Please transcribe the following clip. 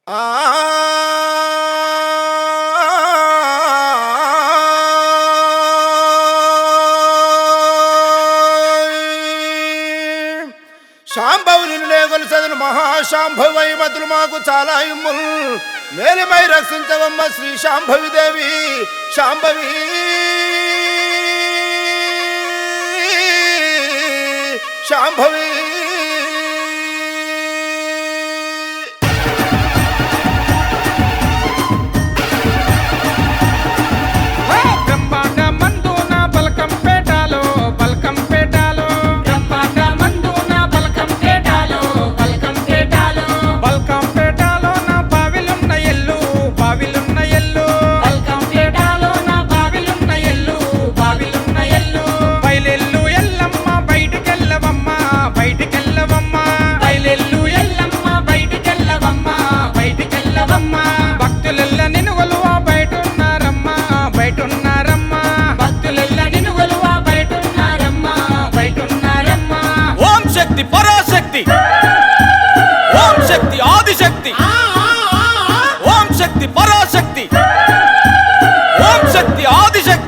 ఆ శాంభవి నిన్ను చదువు మహాశాంభవై మధులు మాకు చాలా ఇమ్ములు మేలిమై రక్షించవమ్మ శ్రీ శాంభవి దేవి శాంభవి శాంభవి పరాశక్తి ఓం శక్తి ఆదిశక్తి ఓం శక్తి పరాశక్తి ఓం శక్తి ఆదిశక్తి